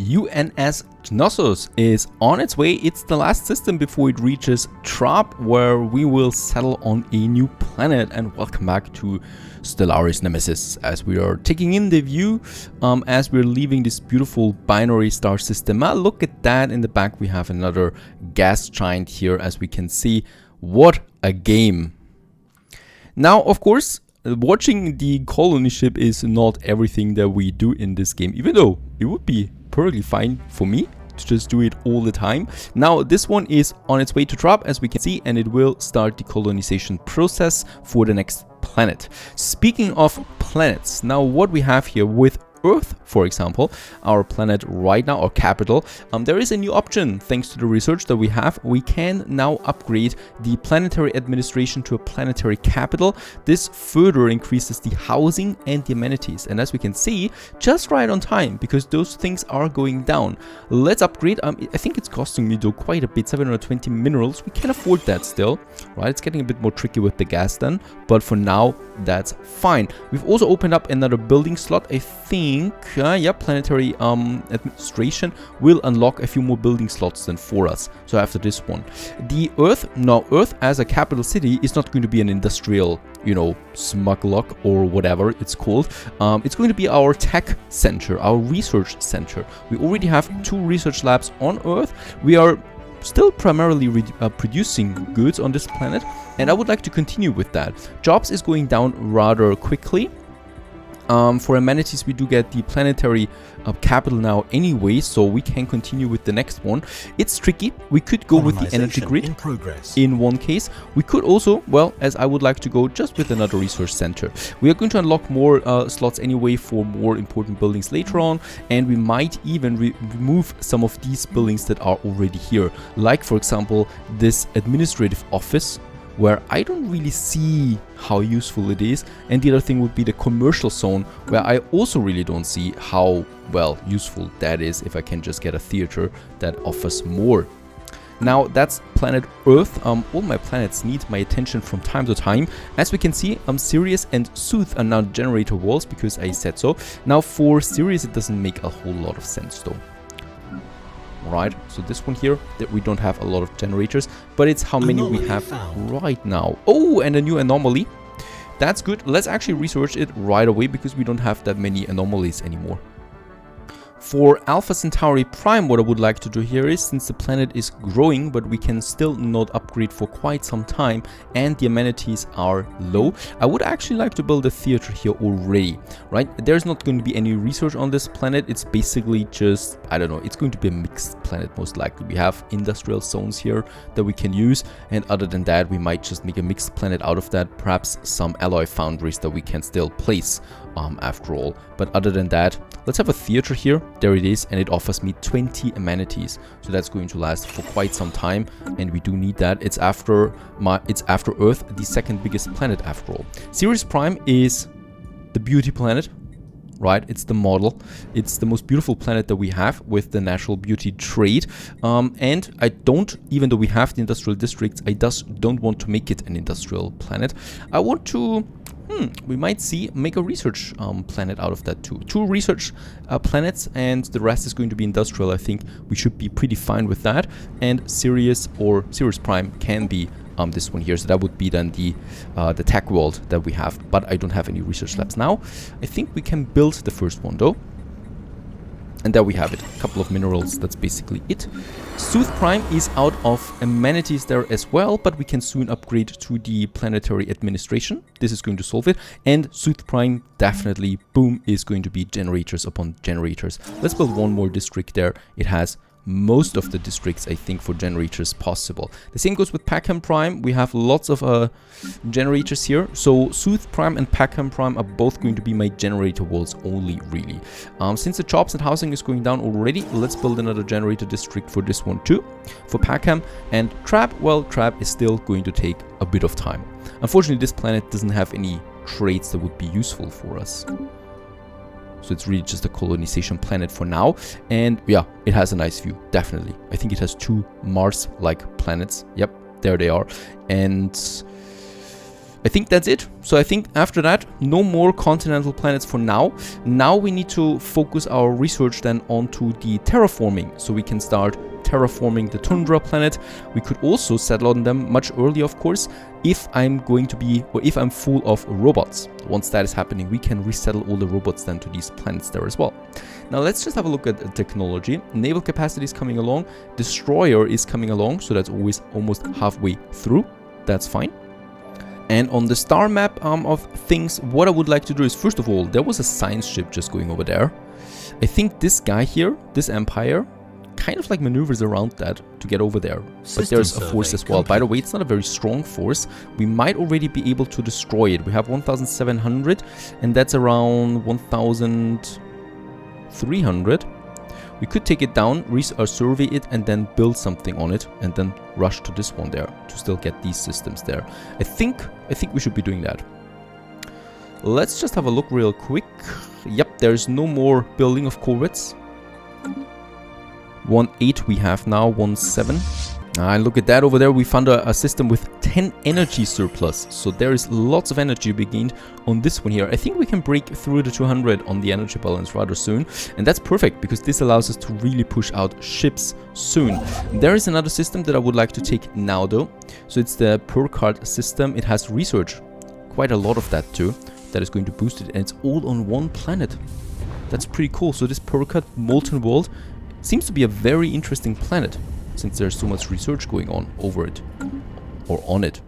UNS Knossos is on its way. It's the last system before it reaches Trop, where we will settle on a new planet. And welcome back to Stellaris Nemesis, as we are taking in the view as we're leaving this beautiful binary star system. Look at that. In the back we have another gas giant here, as we can see. What a game. Now, of course, watching the colony ship is not everything that we do in this game, even though it would be perfectly fine for me to just do it all the time. Now, this one is on its way to Trop, as we can see, and it will start the colonization process for the next planet. Speaking of planets, now what we have here with Earth, for example, our planet right now, our capital, there is a new option. Thanks to the research that we have, we can now upgrade the planetary administration to a planetary capital. This further increases the housing and the amenities, and as we can see, just right on time, because those things are going down. Let's upgrade. I think it's costing me though quite a bit, 720 minerals. We can afford that still, right? It's getting a bit more tricky with the gas then, but for now that's fine. We've also opened up another building slot. I think yeah, planetary administration will unlock a few more building slots than for us. So after this one, the Earth, now Earth as a capital city is not going to be an industrial, you know, smugluck or whatever it's called. It's going to be our tech center, our research center. We already have 2 research labs on Earth. We are still primarily producing goods on this planet, and I would like to continue with that. Jobs is going down rather quickly. For amenities, we do get the planetary capital now anyway, so we can continue with the next one. It's tricky. We could go with the energy grid in one case. We could also, well, as I would like to go just with another resource center. We are going to unlock more slots anyway for more important buildings later on, and we might even remove some of these buildings that are already here. Like, for example, this administrative office, where I don't really see how useful it is, and the other thing would be the commercial zone, where I also really don't see how, well, useful that is if I can just get a theater that offers more. Now, that's planet Earth. All my planets need my attention from time to time. As we can see, Sirius and Sooth are now generator walls because I said so. Now, for Sirius, it doesn't make a whole lot of sense though. Right, so this one here, that we don't have a lot of generators, but it's how many we have right now. Oh, and a new anomaly. That's good. Let's actually research it right away, because we don't have that many anomalies anymore. For Alpha Centauri Prime, what I would like to do here is, since the planet is growing, but we can still not upgrade for quite some time, and the amenities are low, I would actually like to build a theater here already, right? There's not going to be any research on this planet. It's basically just, I don't know, it's going to be a mixed planet most likely. We have industrial zones here that we can use, and other than that, we might just make a mixed planet out of that, perhaps some alloy foundries that we can still place after all. But other than that, let's have a theater here. There it is, and it offers me 20 amenities, so that's going to last for quite some time, and we do need that. It's after Earth, the second biggest planet after all. Sirius Prime is the beauty planet, right? It's the model. It's the most beautiful planet that we have with the natural beauty trait, and I don't, even though we have the industrial districts, I just don't want to make it an industrial planet. I want to, we might make a research planet out of that too. 2 research planets, and the rest is going to be industrial. I think we should be pretty fine with that. And Sirius, or Sirius Prime, can be this one here. So that would be then the tech world that we have. But I don't have any research labs now. I think we can build the first one though. And there we have it, a couple of minerals, that's basically it. Sooth Prime is out of amenities there as well, but we can soon upgrade to the planetary administration. This is going to solve it. And Sooth Prime, definitely, boom, is going to be generators upon generators. Let's build one more district there. It has most of the districts, I think, for generators possible. The same goes with Packham Prime. We have lots of generators here. So Sooth Prime and Packham Prime are both going to be my generator walls only, really. Since the jobs and housing is going down already, let's build another generator district for this one too. For Packham. And Trap, well, Trap is still going to take a bit of time. Unfortunately, this planet doesn't have any traits that would be useful for us. So it's really just a colonization planet for now. And yeah, it has a nice view, definitely. I think it has 2 Mars-like planets. Yep, there they are. And I think that's it. So I think after that, no more continental planets for now. Now we need to focus our research then onto the terraforming. So we can start terraforming the tundra planet. We could also settle on them much earlier, of course, if I'm going to be, or if I'm full of robots. Once that is happening, we can resettle all the robots then to these planets there as well. Now let's just have a look at the technology. Naval capacity is coming along. Destroyer is coming along, so that's always almost halfway through. That's fine. And on the star map of things, what I would like to do is, first of all, there was a science ship just going over there. I think this guy here, this Empire, kind of like maneuvers around that to get over there. But there's a force as well. By the way, it's not a very strong force. We might already be able to destroy it. We have 1,700 and that's around 1,300. We could take it down, survey it, and then build something on it, and then rush to this one there to still get these systems there. I think we should be doing that. Let's just have a look real quick. Yep, there's no more building of corvettes. 1.8 we have now, 1.7. Look at that over there. We found a system with 10 energy surplus. So there is lots of energy to be gained on this one here. I think we can break through the 200 on the energy balance rather soon. And that's perfect because this allows us to really push out ships soon. There is another system that I would like to take now though. So it's the per card system. It has research. Quite a lot of that too. That is going to boost it. And it's all on one planet. That's pretty cool. So this per card Molten World seems to be a very interesting planet, since there's so much research going on over it, or on it.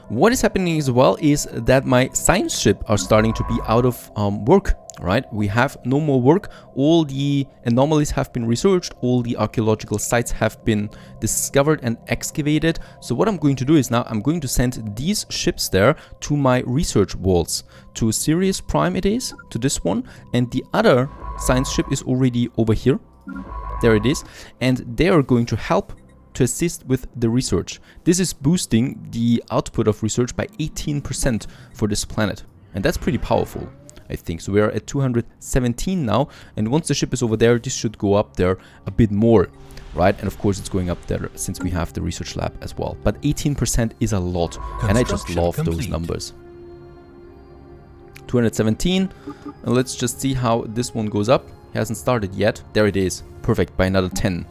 What is happening as well is that my science ship are starting to be out of work, right? We have no more work, all the anomalies have been researched, all the archaeological sites have been discovered and excavated. So what I'm going to do is now I'm going to send these ships there to my research walls, to Sirius Prime it is, to this one, and the other science ship is already over here. There it is, and they are going to help to assist with the research. This is boosting the output of research by 18% for this planet, and that's pretty powerful, I think. So we are at 217 now, and once the ship is over there, this should go up there a bit more, right? And of course it's going up there since we have the research lab as well. But 18% is a lot, and I just love those numbers. 217, and let's just see how this one goes up. It hasn't started yet. There it is. Perfect. By another 10.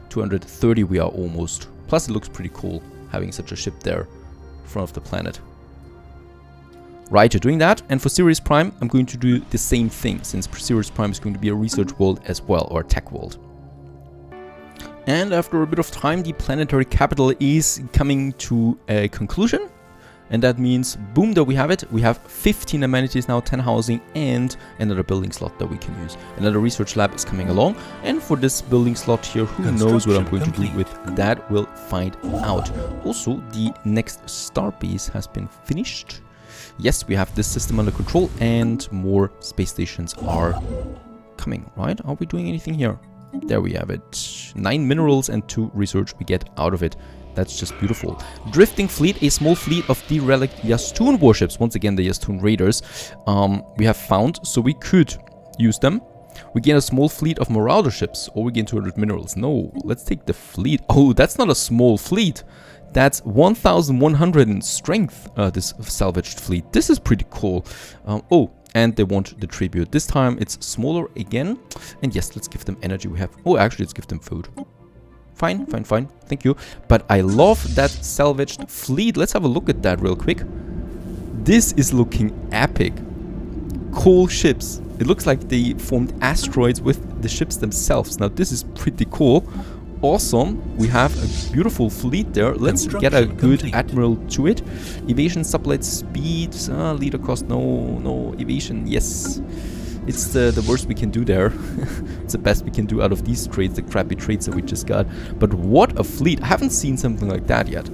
230 we are almost. Plus it looks pretty cool having such a ship there in front of the planet. Right, you're doing that. And for Sirius Prime, I'm going to do the same thing, since Sirius Prime is going to be a research world as well, or a tech world. And after a bit of time, the Planetary Capital is coming to a conclusion. And that means, boom, there we have it. We have 15 amenities now, 10 housing, and another building slot that we can use. Another research lab is coming along. And for this building slot here, who knows what I'm going to do with that? We'll find out. Also, the next star base has been finished. Yes, we have this system under control, and more space stations are coming, right? Are we doing anything here? There we have it. 9 minerals and 2 research we get out of it. That's just beautiful. Drifting fleet, a small fleet of derelict Yastoon warships. Once again, the Yastoon raiders we have found, so we could use them. We gain a small fleet of marauder ships, or we gain 200 minerals. No, let's take the fleet. Oh, that's not a small fleet. That's 1,100 in strength, this salvaged fleet. This is pretty cool. Oh, and they want the tribute. This time it's smaller again. And yes, let's give them energy. We have... Oh, actually, let's give them food. Fine, fine, fine. Thank you. But I love that salvaged fleet. Let's have a look at that real quick. This is looking epic. Cool ships. It looks like they formed asteroids with the ships themselves. Now, this is pretty cool. Awesome. We have a beautiful fleet there. Let's get a good admiral to it. Evasion, sublight speed, leader cost. No, evasion. Yes. It's the worst we can do there. It's the best we can do out of these trades, the crappy trades that we just got. But what a fleet. I haven't seen something like that yet.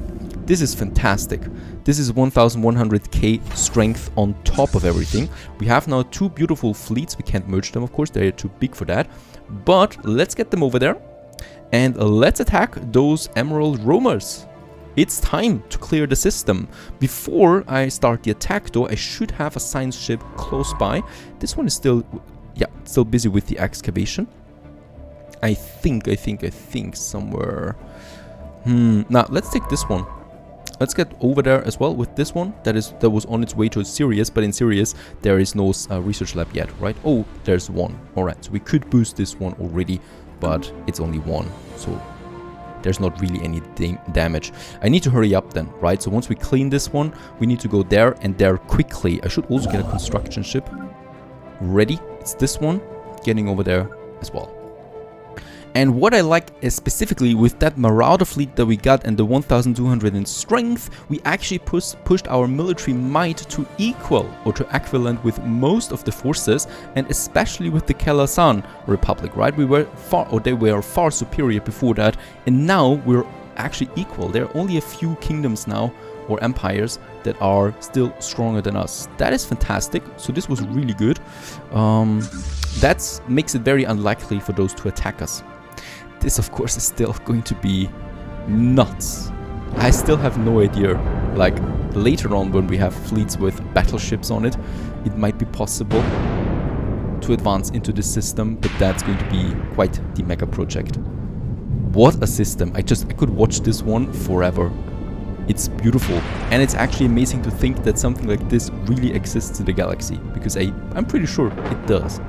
This is fantastic. This is 1,100k strength on top of everything. We have now 2 beautiful fleets. We can't merge them, of course. They're too big for that. But let's get them over there. And let's attack those emerald roamers. It's time to clear the system. Before I start the attack though, I should have a science ship close by. This one is still, yeah, still busy with the excavation. I think somewhere. Now, let's take this one. let's get over there as well with this one. That was on its way to Sirius, but in Sirius there is no research lab yet, right? Oh, there's one. Alright, so we could boost this one already, but it's only one, so there's not really any damage. I need to hurry up then, right? So once we clean this one, we need to go there and there quickly. I should also get a construction ship ready. It's this one, getting over there as well. And what I like specifically with that Marauder fleet that we got and the 1200 in strength, we actually pushed our military might to equal or to equivalent with most of the forces, and especially with the Kalasan Republic, right? We were they were far superior before that, and now we're actually equal. There are only a few kingdoms now, or empires, that are still stronger than us. That is fantastic. So this was really good. That makes it very unlikely for those to attack us. This, of course, is still going to be nuts. I still have no idea. Like, later on, when we have fleets with battleships on it, it might be possible to advance into the system, but that's going to be quite the mega project. What a system. I could watch this one forever. It's beautiful. And it's actually amazing to think that something like this really exists in the galaxy, because I'm pretty sure it does.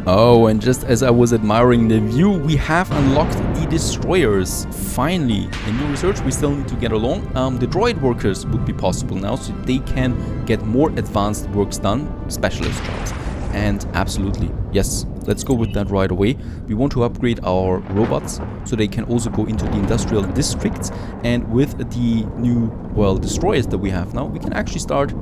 Oh, and just as I was admiring the view, we have unlocked the destroyers. Finally, a new research. We still need to get along. The droid workers would be possible now, so they can get more advanced works done, specialist jobs. And absolutely, yes, let's go with that right away. We want to upgrade our robots so they can also go into the industrial districts. And with the new, well, destroyers that we have now, we can actually start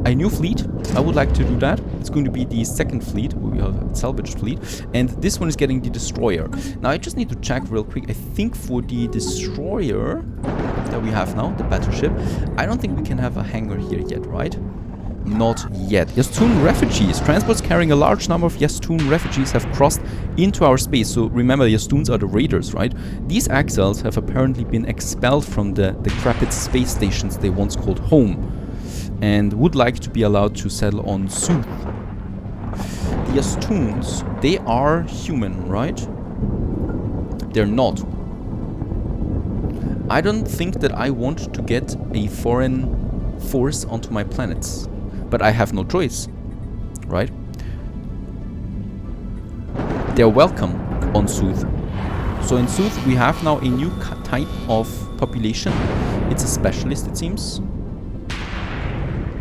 a new fleet. I would like to do that. It's going to be the second fleet. We have a Salvage Fleet, and this one is getting the destroyer. Now I just need to check real quick. I think for the destroyer that we have now, the battleship, I don't think we can have a hangar here yet, right? Not yet. Yastoon refugees. Transports carrying a large number of Yastoon refugees have crossed into our space. So remember, Yastoons are the raiders, right? These exiles have apparently been expelled from the decrepit space stations they once called home, and would like to be allowed to settle on Sooth. The Yastoons, they are human, right? They're not. I don't think that I want to get a foreign force onto my planets, but I have no choice, right? They're welcome on Sooth. So in Sooth we have now a new type of population. It's a specialist, it seems.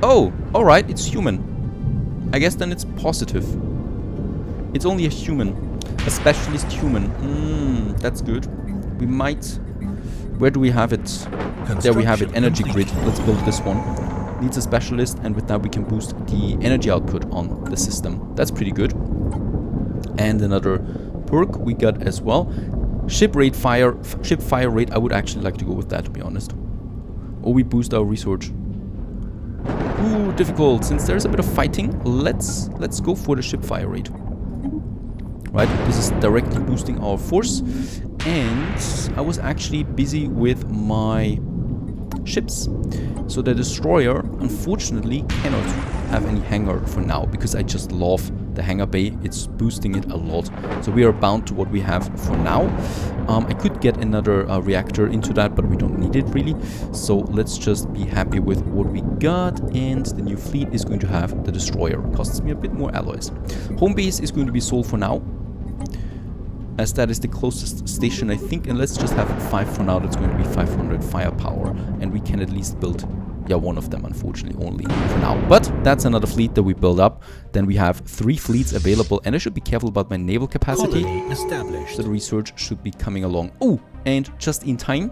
Oh, alright, it's human. I guess then it's positive. It's only a human. A specialist human. That's good. We might... Where do we have it? There we have it. Energy grid. Let's build this one. Needs a specialist, and with that we can boost the energy output on the system. That's pretty good. And another perk we got as well. Ship fire rate. I would actually like to go with that, to be honest. Or we boost our research. Ooh, difficult. Since there's a bit of fighting, let's go for the ship fire rate. Right, this is directly boosting our force. And I was actually busy with my ships. So the destroyer, unfortunately, cannot have any hangar for now, because I just love the hangar bay. It's boosting it a lot. So we are bound to what we have for now. I could get another reactor into that, but we don't need it really. So let's just be happy with what we got. And the new fleet is going to have the destroyer. Costs me a bit more alloys. Home base is going to be sold for now, as that is the closest station, I think. And let's just have 5 for now. That's going to be 500 firepower, and we can at least build, yeah, one of them, unfortunately, only for now. But that's another fleet that we build up. Then we have 3 fleets available, and I should be careful about my naval capacity. Established. So the research should be coming along. Oh, and just in time,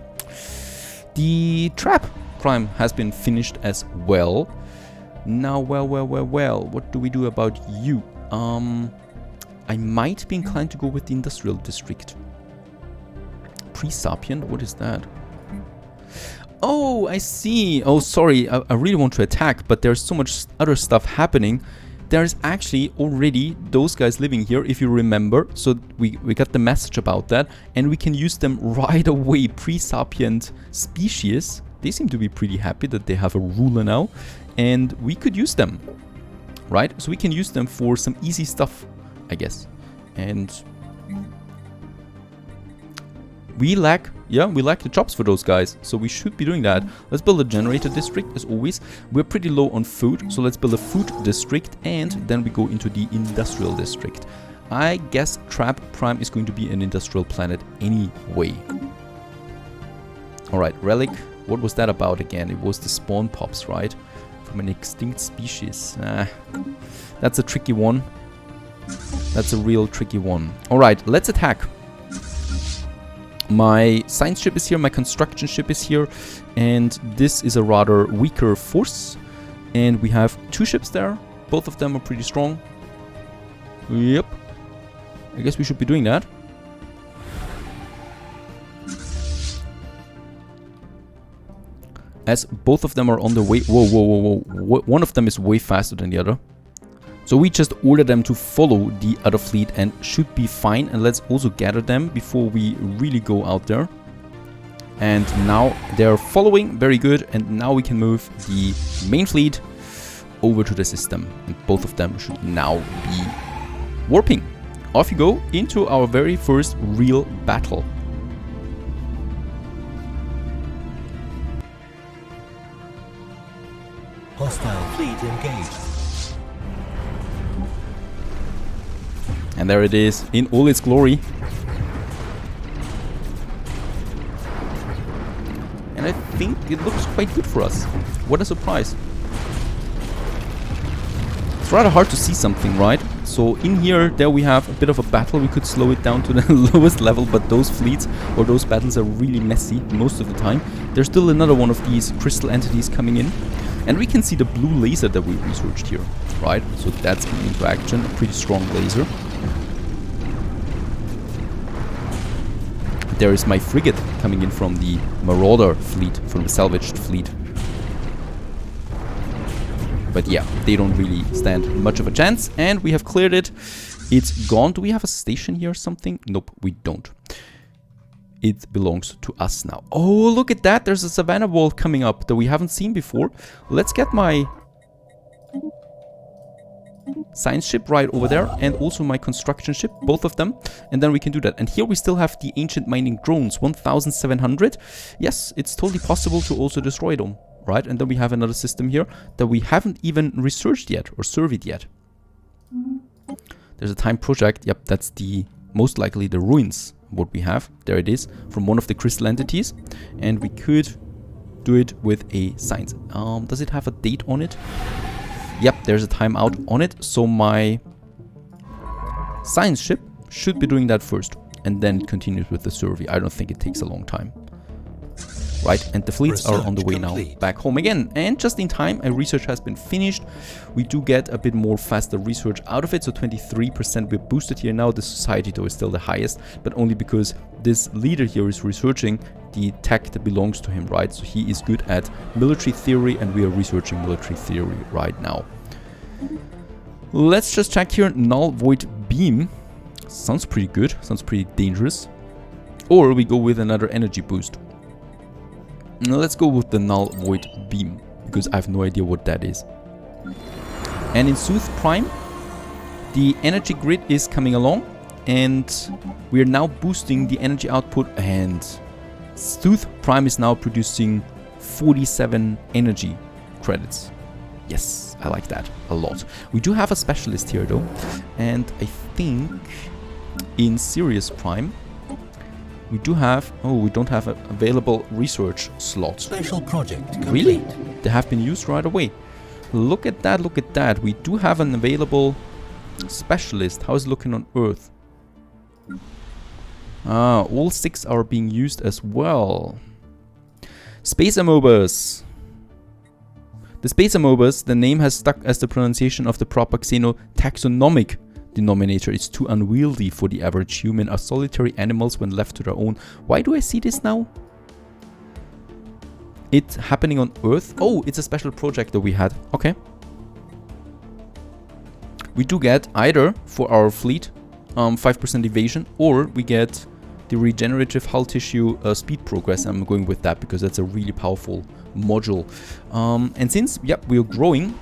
the trap prime has been finished as well. Now, well, what do we do about you? I might be inclined to go with the industrial district. Pre-sapient, what is that? Oh, I see. Oh, sorry, I really want to attack, but there's so much other stuff happening. There's actually already those guys living here, if you remember. So we got the message about that, and we can use them right away. Pre-sapient species. They seem to be pretty happy that they have a ruler now, and we could use them, right? So we can use them for some easy stuff, I guess. And We lack the jobs for those guys, so we should be doing that. Let's build a generator district, as always. We're pretty low on food, so let's build a food district, and then we go into the industrial district. I guess Trap Prime is going to be an industrial planet anyway. Alright, Relic. What was that about again? It was the spawn pops, right? From an extinct species. That's a tricky one. That's a real tricky one. Alright, let's attack. My science ship is here, my construction ship is here, and this is a rather weaker force. And we have 2 ships there. Both of them are pretty strong. Yep. I guess we should be doing that. As both of them are on the way. Whoa, whoa, whoa, whoa. One of them is way faster than the other. So we just order them to follow the other fleet and should be fine. And let's also gather them before we really go out there. And now they're following. Very good. And now we can move the main fleet over to the system. And both of them should now be warping. Off you go into our very first real battle. Hostile fleet engaged. And there it is, in all its glory. And I think it looks quite good for us. What a surprise. It's rather hard to see something, right? So in here, there we have a bit of a battle. We could slow it down to the lowest level, but those fleets or those battles are really messy most of the time. There's still another one of these crystal entities coming in. And we can see the blue laser that we researched here, right? So that's coming into action, a pretty strong laser. There is my frigate coming in from the Marauder fleet, from the Salvaged Fleet. But yeah, they don't really stand much of a chance. And we have cleared it. It's gone. Do we have a station here or something? Nope, we don't. It belongs to us now. Oh, look at that. There's a Savannah Wall coming up that we haven't seen before. Let's get my science ship right over there and also my construction ship, both of them, and then we can do that. And here we still have the ancient mining drones, 1700. Yes, it's totally possible to also destroy them, right? And then we have another system here that we haven't even researched yet or surveyed yet. There's a time project. Yep, that's the most likely the ruins what we have. There it is, from one of the crystal entities, and we could do it with a science. Does it have a date on it? Yep, there's a timeout on it, so my science ship should be doing that first, and then it continues with the survey. I don't think it takes a long time. Right, and the fleets are on the way now back home again. And just in time, a research has been finished. We do get a bit more faster research out of it, so 23% we're boosted here now. The society though is still the highest, but only because this leader here is researching the tech that belongs to him, right? So he is good at military theory, and we are researching military theory right now. Let's just check here. Null Void Beam. Sounds pretty good, sounds pretty dangerous. Or we go with another energy boost. Now let's go with the Null Void Beam, because I have no idea what that is. And in Sooth Prime, the energy grid is coming along, and we are now boosting the energy output, and Sooth Prime is now producing 47 energy credits. Yes, I like that a lot. We do have a specialist here though, and I think in Sirius Prime we do have... Oh, we don't have available research slots. Special project complete. Really? They have been used right away. Look at that, look at that. We do have an available specialist. How is it looking on Earth? Ah, all 6 are being used as well. Space Amobas. The Space Amobas, the name has stuck as the pronunciation of the proper xenotaxonomic denominator. It's too unwieldy for the average human, are solitary animals when left to their own. Why do I see this now? It's happening on Earth. Oh, it's a special project that we had. Okay. We do get either for our fleet 5% evasion, or we get the regenerative hull tissue speed progress. I'm going with that because that's a really powerful module. And since, yep, we are growing,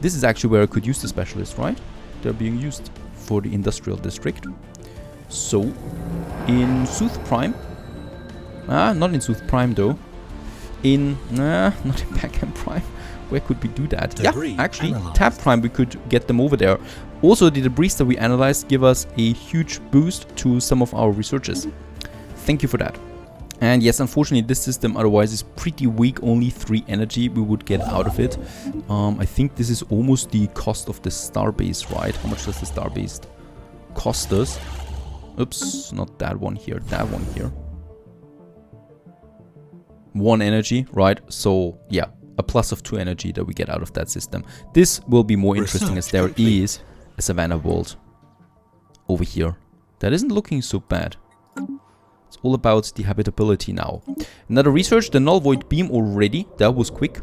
this is actually where I could use the specialist, right? They're being used for the industrial district. So in Sooth Prime, Not in Sooth Prime though. Not in Backhand Prime. Where could we do that? Debris yeah, actually, analyzed. Tab Prime, we could get them over there. Also, the debris that we analyzed give us a huge boost to some of our researches. Thank you for that. And yes, unfortunately, this system otherwise is pretty weak. Only 3 energy we would get out of it. I think this is almost the cost of the starbase, right? How much does the starbase cost us? Oops, not that one here, that one here. 1 energy, right? So, yeah, a plus of 2 energy that we get out of that system. This will be more interesting as there is a Savannah Wall over here. That isn't looking so bad. It's all about the habitability now. Another research, the null void beam already. That was quick.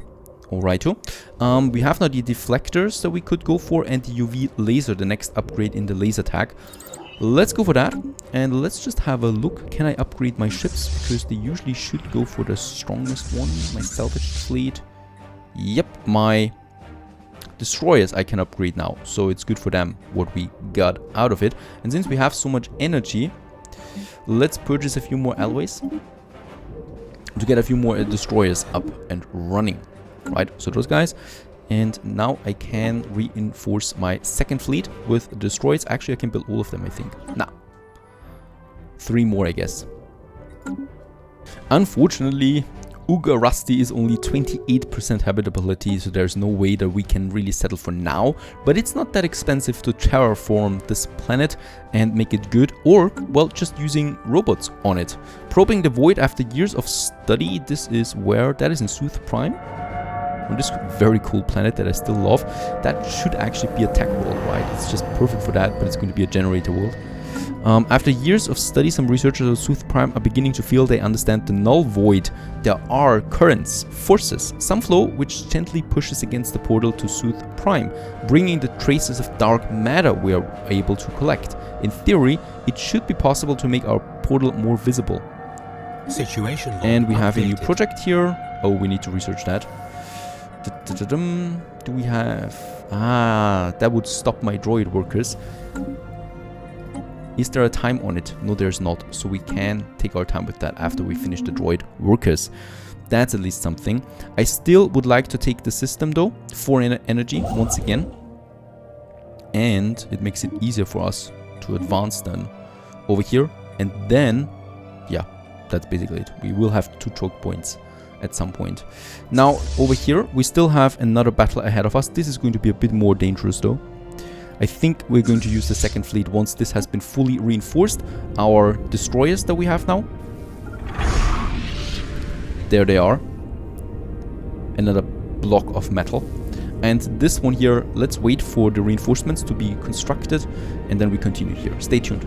Alrighto. We have now the deflectors that we could go for and the UV laser, the next upgrade in the laser tag. Let's go for that. And let's just have a look. Can I upgrade my ships? Because they usually should go for the strongest one. My Salvage Fleet. Yep, my destroyers I can upgrade now. So it's good for them what we got out of it. And since we have so much energy, let's purchase a few more alloys to get a few more destroyers up and running. Right, so those guys. And now I can reinforce my second fleet with destroyers. Actually, I can build all of them, I think. Nah. 3 more, I guess. Unfortunately, Uga Rusty is only 28% habitability, so there's no way that we can really settle for now. But it's not that expensive to terraform this planet and make it good, or, well, just using robots on it. Probing the void after years of study, this is where, that is in Sooth Prime. On this very cool planet that I still love. That should actually be a tech world, right? It's just perfect for that, but it's going to be a generator world. After years of study, some researchers of Sooth Prime are beginning to feel they understand the null void. There are currents, forces, some flow which gently pushes against the portal to Sooth Prime, bringing the traces of dark matter we are able to collect. In theory, it should be possible to make our portal more visible. Situation and we have updated. a new project here. Oh, we need to research that. Do we have... that would stop my droid workers. Is there a time on it? No, there's not. So we can take our time with that after we finish the droid workers. That's at least something. I still would like to take the system though for energy once again. And it makes it easier for us to advance then over here. And then, yeah, that's basically it. We will have 2 choke points at some point. Now, over here, we still have another battle ahead of us. This is going to be a bit more dangerous though. I think we're going to use the second fleet once this has been fully reinforced. Our destroyers that we have now. There they are. Another block of metal. And this one here, let's wait for the reinforcements to be constructed and then we continue here. Stay tuned.